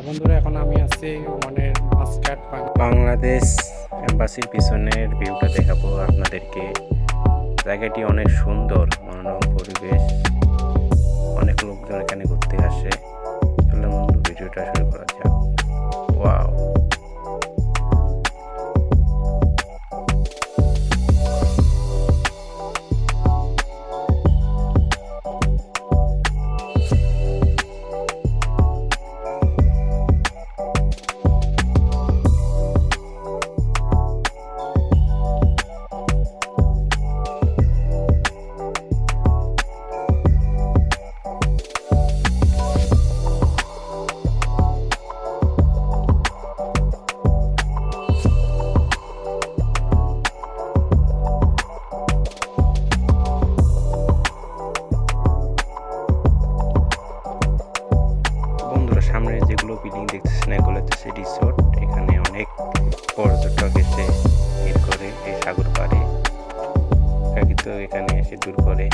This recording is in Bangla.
বন্ধুরা, এখন আমি আছি ওমানের মাস্কাট বাংলাদেশ এম্বাসির পিছনের ভিউটা দেখাবো আপনাদেরকে। জায়গাটি অনেক সুন্দর, মনোরম পরিবেশ, অনেক লোকজন এখানে ঘুরতে আসে। চলুন বন্ধু, ভিডিওটা শুরু করা যাক। ওয়াও, বন্ধুরা, সামনে যেগুলো বিল্ডিং দেখতেছেন এগুলো হচ্ছে রিসোর্ট। এখানে অনেক পর্যটক এসে ভিড় করে এই সাগর পাড়ে, তো এখানে এসে দূর করে।